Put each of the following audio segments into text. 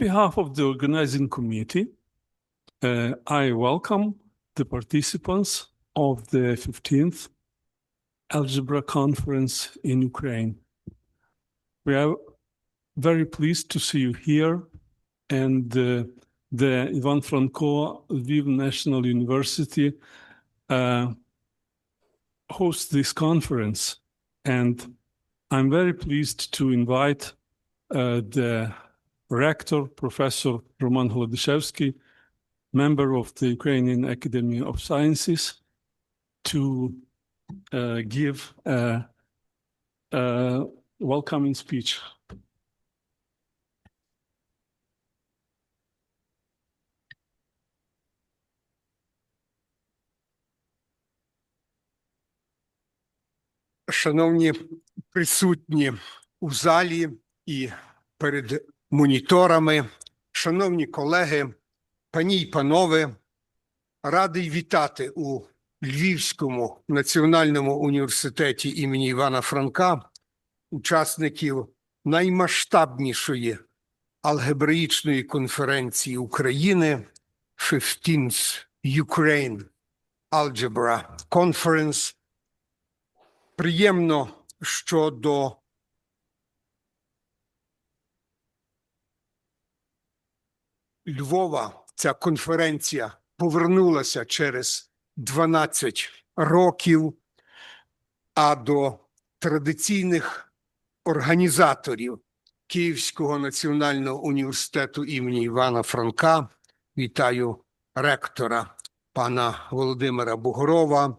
behalf of the organizing committee, I welcome the participants of the 15th Algebra Conference in Ukraine. We are very pleased to see you here, and the Ivan Franko Lviv National University hosts this conference. And I'm very pleased to invite the rector, Professor Roman Holodyshevsky, member of the Ukrainian Academy of Sciences, to give a welcoming speech. Шановні присутні у залі і перед моніторами, шановні колеги, пані й панове, радий вітати у Львівському національному університеті імені Івана Франка учасників наймасштабнішої алгебраїчної конференції України 15th Ukraine Algebra Conference. Приємно, що до Львова ця конференція повернулася через 12 років, а до традиційних організаторів Київського національного університету імені Івана Франка вітаю ректора пана Володимира Бугрова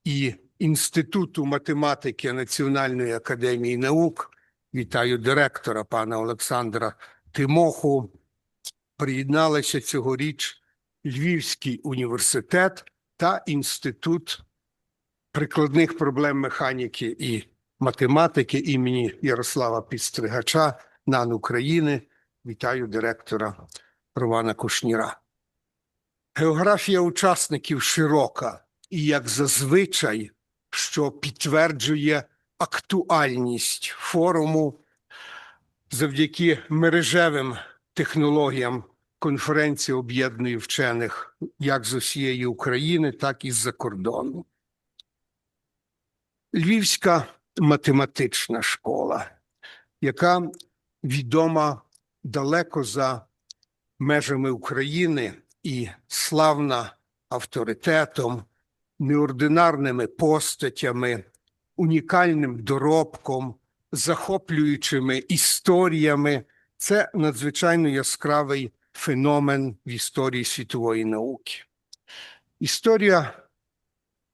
і Інституту математики Національної академії наук. Вітаю директора пана Олександра Тимоху. Приєдналися цьогоріч Львівський університет та Інститут прикладних проблем механіки і математики імені Ярослава Підстригача НАН України. Вітаю директора Романа Кушніра. Географія учасників широка і, як зазвичай, що підтверджує актуальність форуму. Завдяки мережевим технологіям конференція об'єднує вчених як з усієї України, так і з-за кордону. Львівська математична школа, яка відома далеко за межами України і славна авторитетом, неординарними постатями, унікальним доробком, захоплюючими історіями. Це надзвичайно яскравий феномен в історії світової науки. Історія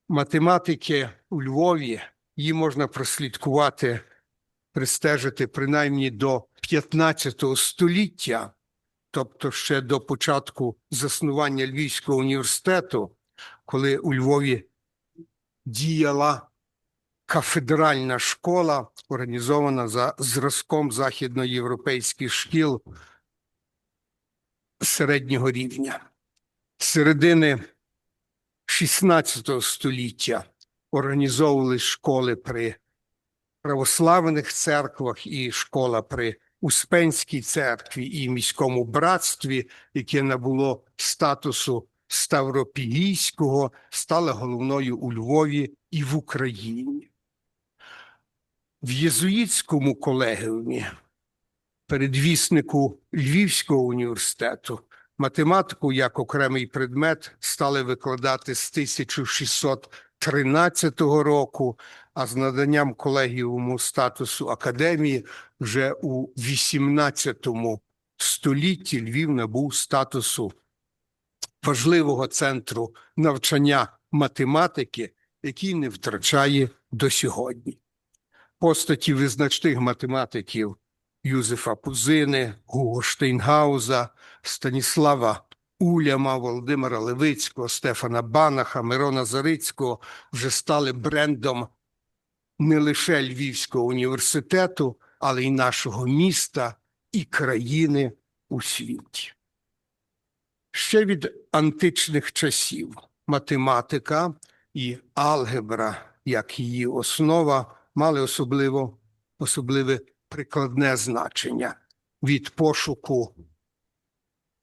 математики у Львові, її можна прослідкувати, пристежити принаймні до 15 століття, тобто ще до початку заснування Львівського університету, коли у Львові діяла кафедральна школа, організована за зразком західноєвропейських шкіл середнього рівня. З середини 16 століття організовували школи при православних церквах і школа при Успенській церкві і міському братстві, яке набуло статусу Ставропігійського, стала головною у Львові і в Україні. В єзуїтському колегіумі, передвіснику Львівського університету, математику як окремий предмет стали викладати з 1613 року, а з наданням колегіуму статусу академії вже у 18 столітті Львів набув статусу важливого центру навчання математики, який не втрачає до сьогодні. Постаті визначних математиків Юзефа Пузини, Гуго Штейнгауза, Станіслава Уляма, Володимира Левицького, Стефана Банаха, Мирона Зарицького вже стали брендом не лише Львівського університету, але й нашого міста і країни у світі. Ще від античних часів математика і алгебра, як її основа, мали особливе прикладне значення від пошуку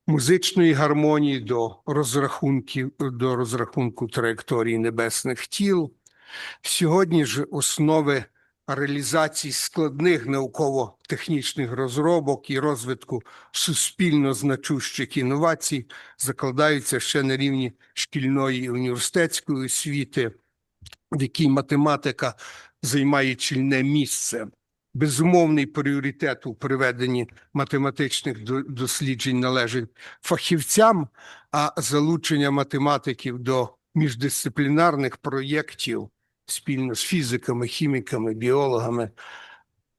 музичної гармонії до розрахунку траєкторії небесних тіл. Сьогодні ж основи реалізації складних науково-технічних розробок і розвитку суспільно значущих інновацій закладаються ще на рівні шкільної і університетської освіти, в якій математика займає чільне місце. Безумовний пріоритет у проведенні математичних досліджень належить фахівцям, а залучення математиків до міждисциплінарних проєктів спільно з фізиками, хіміками, біологами,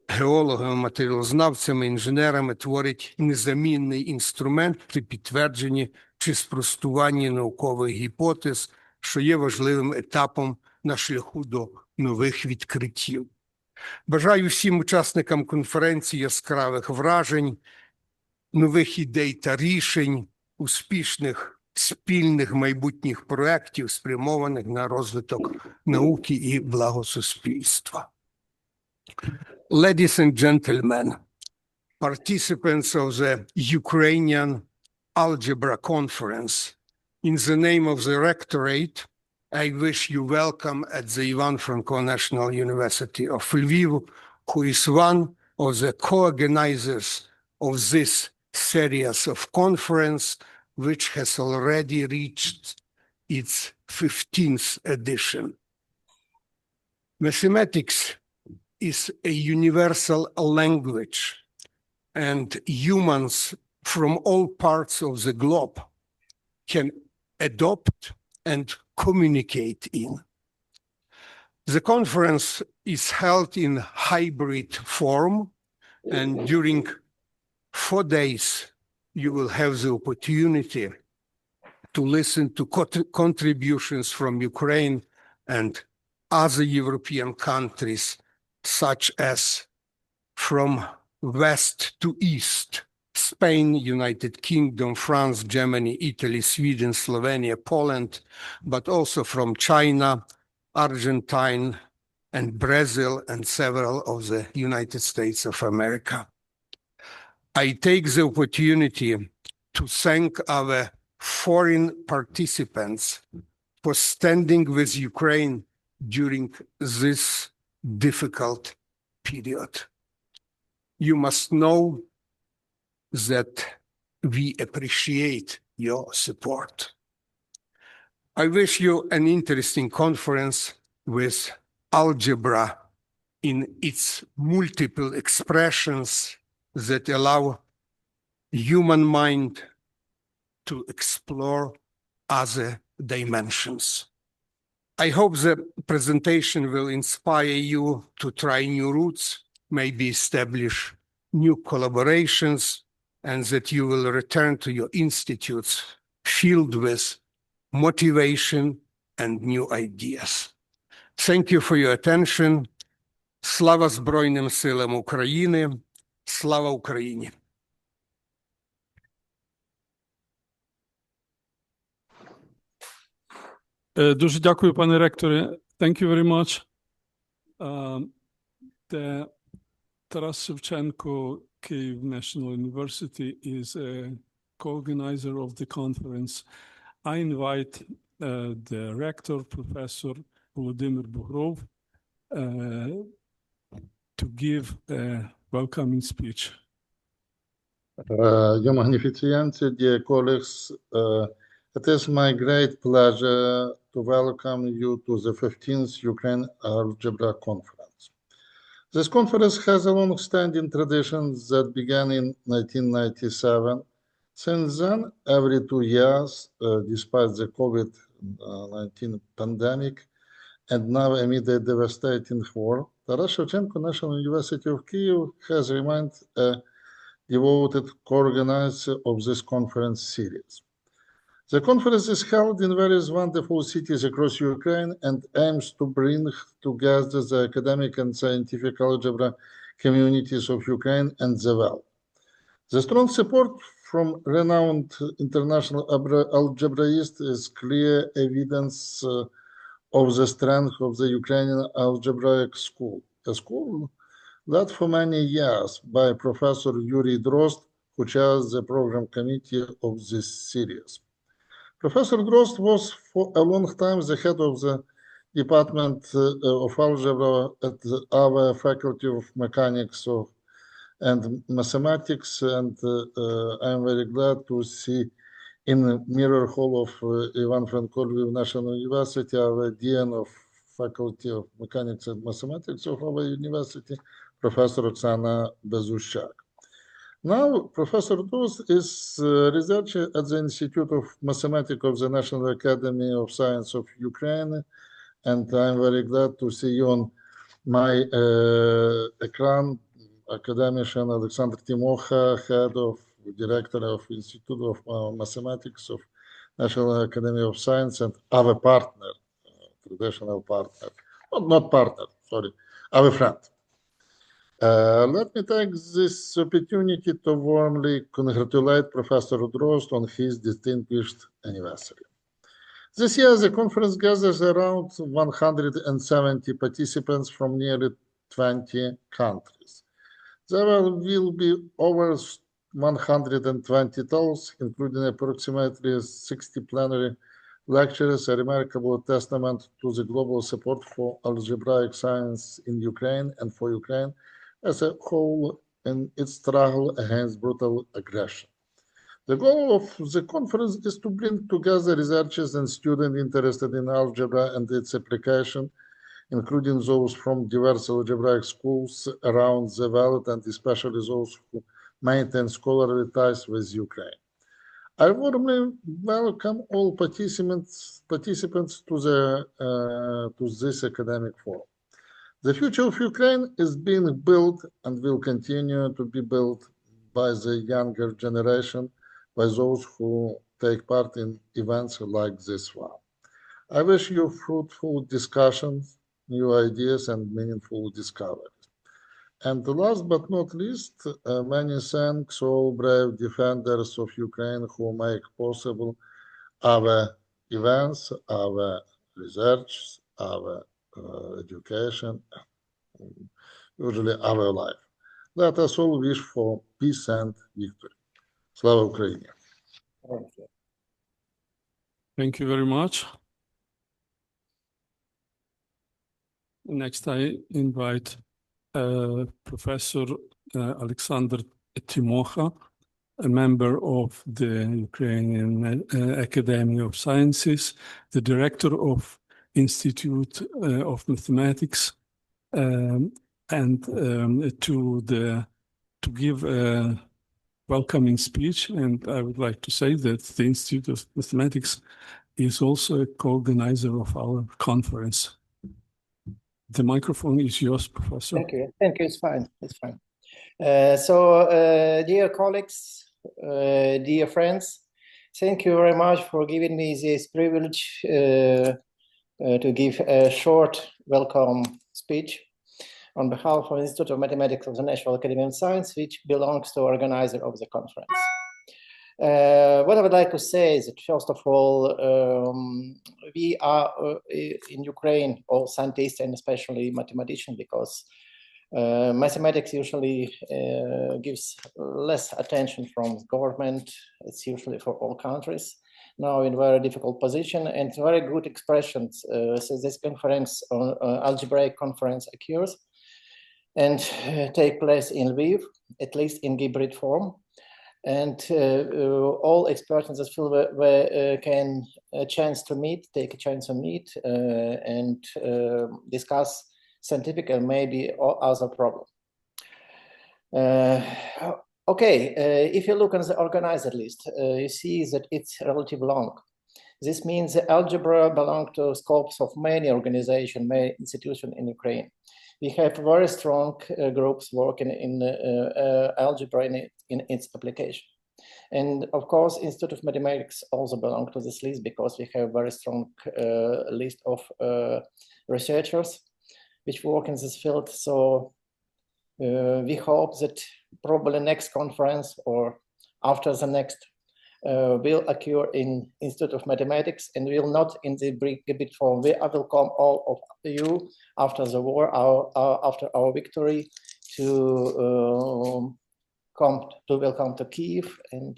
геологами, матеріалознавцями, інженерами творить незамінний інструмент при підтвердженні чи спростуванні наукових гіпотез, що є важливим етапом на шляху до нових відкриттів. Бажаю всім учасникам конференції яскравих вражень, нових ідей та рішень, успішних спільних майбутніх проєктів, спрямованих на розвиток науки і благо суспільства. Ladies and gentlemen, participants of the Ukrainian Algebra Conference, in the name of the Rectorate, I wish you welcome at the Ivan Franko National University of Lviv, who is one of the co-organizers of this series of conference, which has already reached its 15th edition. Mathematics is a universal language, and humans from all parts of the globe can adopt and communicate in. The conference is held in hybrid form, and during 4 days you will have the opportunity to listen to contributions from Ukraine and other European countries, such as from west to east, Spain, United Kingdom, France, Germany, Italy, Sweden, Slovenia, Poland, but also from China, Argentina, and Brazil, and several of the United States of America. I take the opportunity to thank our foreign participants for standing with Ukraine during this difficult period. You must know that we appreciate your support. I wish you an interesting conference with algebra in its multiple expressions that allow human mind to explore other dimensions. I hope the presentation will inspire you to try new routes, maybe establish new collaborations, and that you will return to your institutes filled with motivation and new ideas. Thank you for your attention. Слава Збройним силам України. Слава Україні. Дуже дякую, пане ректоре. Thank you very much. The Taras Shevchenko Kyiv National University is a co-organizer of the conference. I invite the rector, Professor Volodymyr Bugrov, to give a welcoming speech. Your Magnificency, dear colleagues, it is my great pleasure to welcome you to the 15th Ukraine Algebra Conference. This conference has a long-standing tradition that began in 1997. Since then, every 2 years, despite the COVID-19 pandemic, and now amid a devastating war, Taras Shevchenko National University of Kyiv has remained a devoted co-organizer of this conference series. The conference is held in various wonderful cities across Ukraine and aims to bring together the academic and scientific algebra communities of Ukraine and the world. The strong support from renowned international algebraists is clear evidence of the strength of the Ukrainian algebraic school, a school led for many years by Professor Yuri Drozd, who chairs the program committee of this series. Professor Drozd was for a long time the head of the Department of Algebra at our Faculty of Mechanics and Mathematics, and I'm very glad to see in the mirror hall of Ivan Franko Lviv National University our Dean of Faculty of Mechanics and Mathematics of our university, Professor Oksana Bezushchak. Now, Professor Drozd is a researcher at the Institute of Mathematics of the National Academy of Science of Ukraine, and I'm very glad to see you on my ekran, academician Alexander Timokha, head of director of Institute of Mathematics of National Academy of Science, and our partner, traditional partner, not partner, sorry, our friend. Let me take this opportunity to warmly congratulate Professor Drozd on his distinguished anniversary. This year, the conference gathers around 170 participants from nearly 20 countries. There will be over 120 talks, including approximately 60 plenary lectures, a remarkable testament to the global support for algebraic science in Ukraine and for Ukraine as a whole in its struggle against brutal aggression. The goal of the conference is to bring together researchers and students interested in algebra and its application, including those from diverse algebraic schools around the world, and especially those who maintain scholarly ties with Ukraine. I warmly welcome all participants to this academic forum. The future of Ukraine is being built and will continue to be built by the younger generation, by those who take part in events like this one. I wish you fruitful discussions, new ideas, and meaningful discoveries. And last but not least, many thanks all brave defenders of Ukraine who make possible our events, our research, our education, usually our life. Let us all wish for peace and victory. Slava Ukraini. Thank you very much. Next, I invite Professor Alexander Timokha, a member of the Ukrainian Academy of Sciences, the director of Institute of Mathematics, and to give a welcoming speech. And I would like to say that the Institute of Mathematics is also a co-organizer of our conference. The microphone is yours, Professor. Thank you. Thank you. It's fine. It's fine. Dear colleagues, dear friends, thank you very much for giving me this privilege to give a short welcome speech on behalf of the Institute of Mathematics of the National Academy of Science, which belongs to the organizer of the conference. What I would like to say is that, first of all, we are in Ukraine, all scientists and especially mathematicians, because mathematics usually gives less attention from government. It's usually for all countries now in very difficult position, and very good expressions. So this conference, algebraic conference, occurs and take place in Lviv, at least in hybrid form. And all experts in this field can take a chance to meet and discuss scientific and maybe other problems. If you look on the organizer list, you see that it's relatively long. This means the algebra belongs to scopes of many organizations, many institutions in Ukraine. We have very strong groups working in algebra in its application. And of course, Institute of Mathematics also belongs to this list because we have a very strong list of researchers which work in this field. So we hope that probably next conference or after the next will occur in Institute of Mathematics and will not in the bit form. I will come all of you after the war, after our victory, to welcome to Kiev and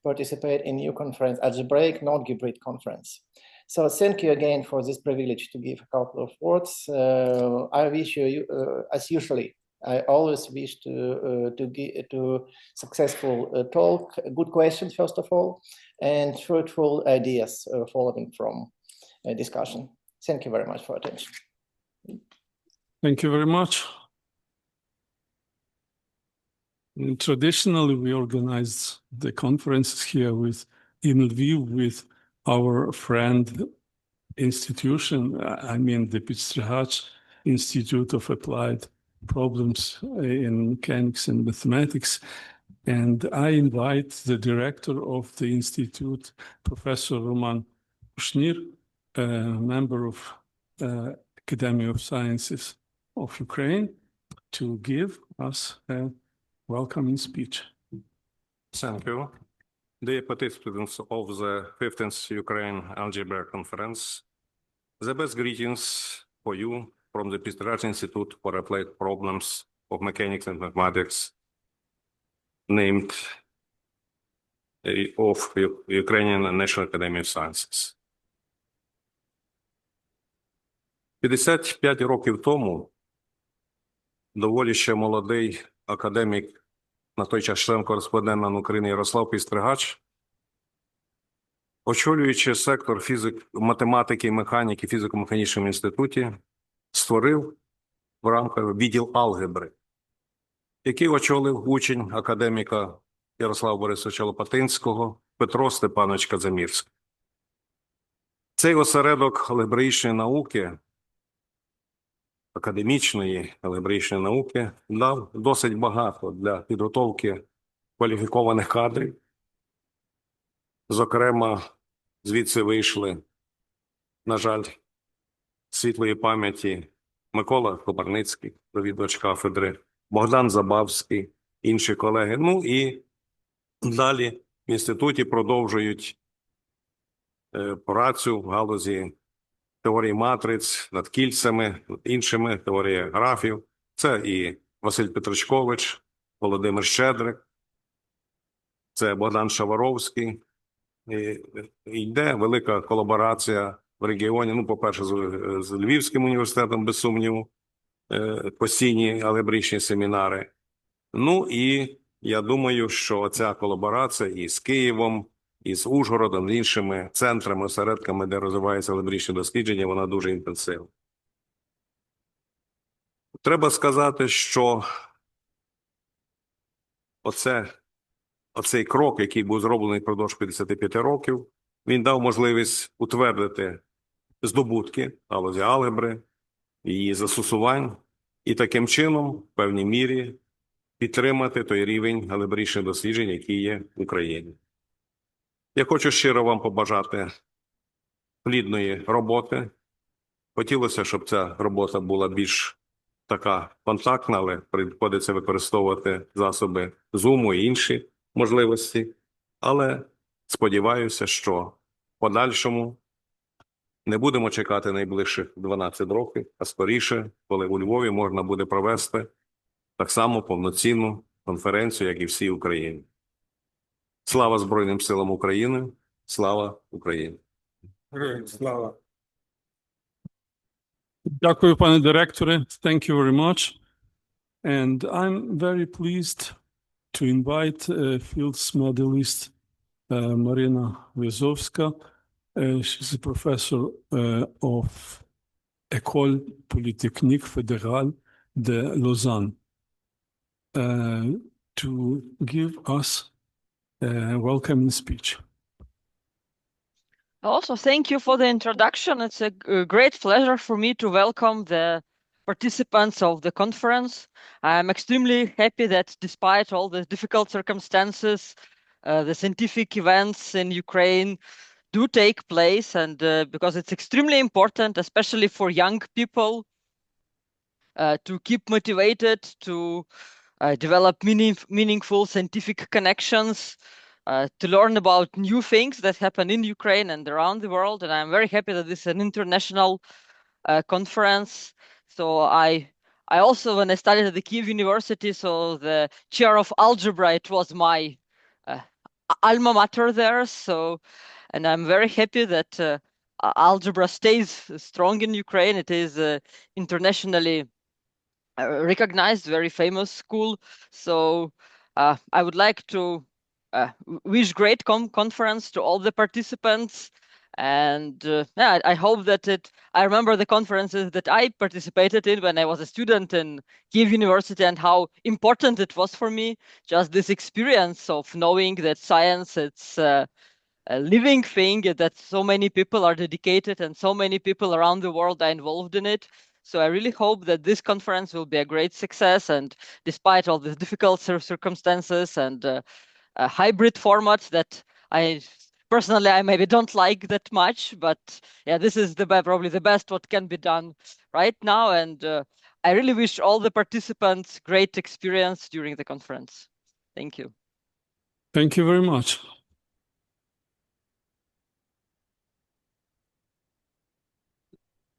participate in new conference, Algebraic non-hybrid conference. So thank you again for this privilege to give a couple of words. I wish you, as usually, I always wish to successful talk, good questions first of all, and fruitful ideas following from a discussion. Thank you very much for attention. Thank you very much. And traditionally, we organize the conferences here in Lviv with our friend institution, I mean the Pistrihach Institute of Applied Problems in Mechanics and Mathematics. And I invite the director of the institute, Professor Roman Kushnir, a member of Academy of Sciences of Ukraine, to give us a welcoming speech. Thank you. Dear participants of the 15th Ukraine Algebra Conference, the best greetings for you from the Pistrihach Institute for Applied Problems of Mechanics and Mathematics, named of Ukrainian National Academy of Sciences. 55 років тому доволі ще молодий академік, на той час член-кореспондент НАН України Ярослав Пістригач, очолюючи сектор математики і механіки в фізико-механічному інституті, створив в рамках відділ алгебри, який очолив учень академіка Ярослава Борисовича Лопатинського Петро Степанович Казимірський. Цей осередок алгебраїчної науки, академічної алгебраїчної науки, дав досить багато для підготовки кваліфікованих кадрів. Зокрема, звідси вийшли, на жаль, світлої пам'яті Микола Кобарницький, завідувач кафедри, Богдан Забавський, інші колеги. Ну і далі в інституті продовжують працю в галузі теорії матриць, над кільцями, іншими, теорії графів. Це і Василь Петричкович, Володимир Щедрик, це Богдан Шаваровський. І йде велика колаборація в регіоні, ну, по-перше, з Львівським університетом, без сумніву, постійні алгебричні семінари. Ну і я думаю, що ця колаборація і з Києвом, і з Ужгородом, і іншими центрами, осередками, де розвиваються алгебричні дослідження, вона дуже інтенсивна. Треба сказати, що оцей крок, який був зроблений впродовж 55 років, він дав можливість утвердити здобутки галузі алгебри, її застосувань, і таким чином, в певній мірі, підтримати той рівень алгебричних досліджень, який є в Україні. Я хочу щиро вам побажати плідної роботи. Хотілося, щоб ця робота була більш така контактна, але приходиться використовувати засоби Zoom і інші можливості. Але сподіваюся, що в подальшому не будемо чекати найближчих 12 років, а скоріше, коли у Львові можна буде провести так само повноцінну конференцію, як і всій Україні. Слава Збройним силам України! Слава Україні! Героям слава! Дякую, пане директоре. Thank you very much. And I'm very pleased to invite Fields medalist Marina Wyzowska. She's a professor of École Polytechnique Fédérale de Lausanne to give us a welcoming speech. Also, thank you for the introduction. It's a great pleasure for me to welcome the participants of the conference. I'm extremely happy that despite all the difficult circumstances, the scientific events in Ukraine do take place, and because it's extremely important, especially for young people, to keep motivated, to develop meaningful scientific connections, to learn about new things that happen in Ukraine and around the world. And I'm very happy that this is an international conference. So I also, when I studied at the Kiev University, so the chair of algebra, it was my alma mater there. So, and I'm very happy that algebra stays strong in Ukraine. It is internationally recognized, very famous school. So I would like to wish great conference to all the participants. And yeah, I hope that I remember the conferences that I participated in when I was a student in Kiev University and how important it was for me. Just this experience of knowing that science, it's a living thing, that so many people are dedicated and so many people around the world are involved in it. So I really hope that this conference will be a great success. And despite all the difficult circumstances and a hybrid format that I personally, I maybe don't like that much, but yeah, this is probably the best what can be done right now. And I really wish all the participants great experience during the conference. Thank you. Thank you very much.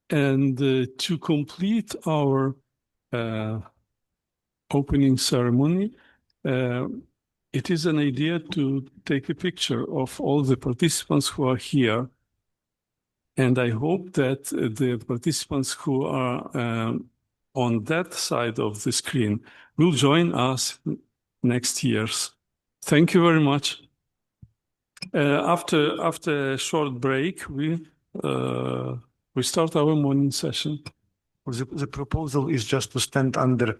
And to complete our opening ceremony, it is an idea to take a picture of all the participants who are here. And I hope that the participants who are on that side of the screen will join us next year. Thank you very much. After a short break, we start our morning session. The proposal is just to stand under